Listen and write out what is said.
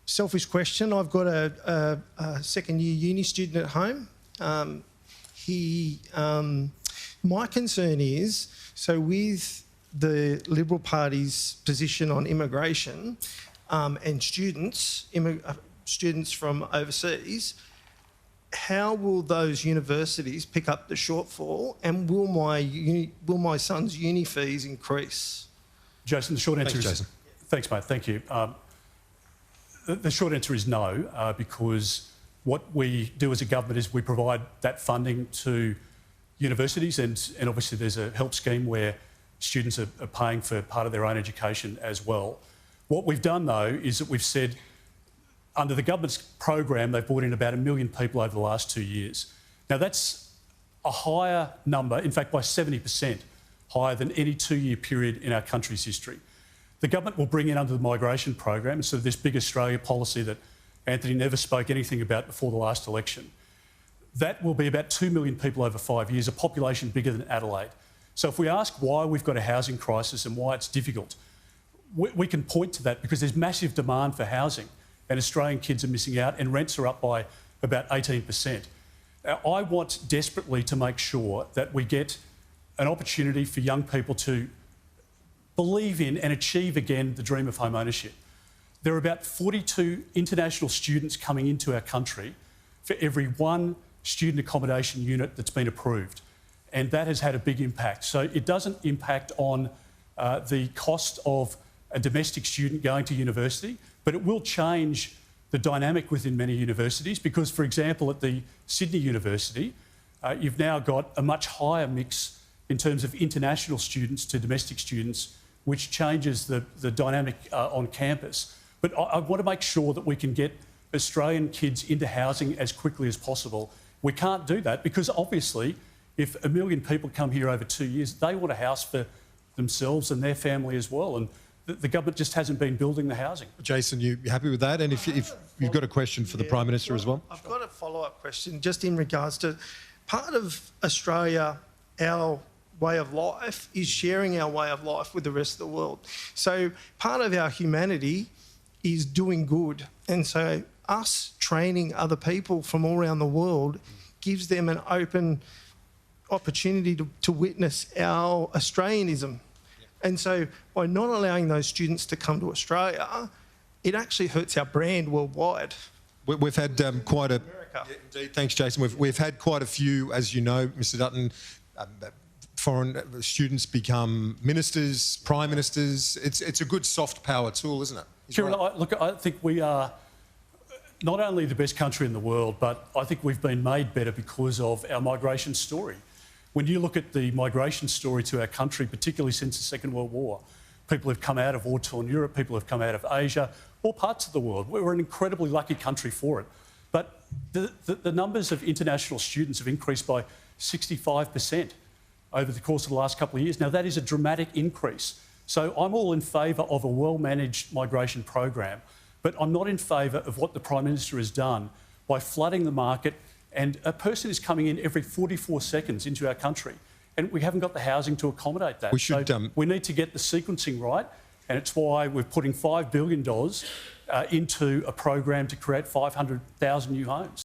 Selfish question. I've got a second-year uni student at home. My concern is, so with the Liberal Party's position on immigration and students from overseas, how will those universities pick up the shortfall, and will my son's uni fees increase? Jason, the short answer is... Jason. Thanks, mate. Thank you. The short answer is no, because what we do as a government is we provide that funding to universities, and obviously there's a help scheme where students are paying for part of their own education as well. What we've done, though, is that we've said, under the government's program, they've brought in about 1 million people over the last 2 years. Now, that's a higher number, in fact, by 70% higher than any 2-year period in our country's history. The government will bring in under the migration program, so this Big Australia policy that Anthony never spoke anything about before the last election. That will be about 2 million people over 5 years, a population bigger than Adelaide. So if we ask why we've got a housing crisis and why it's difficult, we can point to that because there's massive demand for housing and Australian kids are missing out and rents are up by about 18%. Now, I want desperately to make sure that we get an opportunity for young people to believe in and achieve again the dream of home ownership. There are about 42 international students coming into our country for every one student accommodation unit that's been approved, and that has had a big impact. So it doesn't impact on the cost of a domestic student going to university, but it will change the dynamic within many universities because, for example, at the Sydney University, you've now got a much higher mix in terms of international students to domestic students, which changes the dynamic on campus. But I want to make sure that we can get Australian kids into housing as quickly as possible. We can't do that because, obviously, if 1 million people come here over 2 years, they want a house for themselves and their family as well. And the government just hasn't been building the housing. Jason, you happy with that? And if you've got a question for the Prime Minister as well? I've got a follow-up question just in regards to part of Australia, our way of life is sharing our way of life with the rest of the world. So part of our humanity is doing good. And so us training other people from all around the world gives them an open opportunity to witness our Australianism. And so by not allowing those students to come to Australia, it actually hurts our brand worldwide. We've had quite a... Yeah, indeed, thanks, Jason. We've had quite a few, as you know, Mr Dutton, foreign students become ministers, prime ministers. It's a good soft power tool, isn't it? Kieran, look, I think we are not only the best country in the world, but I think we've been made better because of our migration story. When you look at the migration story to our country, particularly since the Second World War, people have come out of war-torn Europe, people have come out of Asia, all parts of the world. We're an incredibly lucky country for it. But the numbers of international students have increased by 65% over the course of the last couple of years. Now, that is a dramatic increase. So I'm all in favour of a well-managed migration program, but I'm not in favour of what the Prime Minister has done by flooding the market, and a person is coming in every 44 seconds into our country, and we haven't got the housing to accommodate that. We need to get the sequencing right, and it's why we're putting $5 billion into a program to create 500,000 new homes.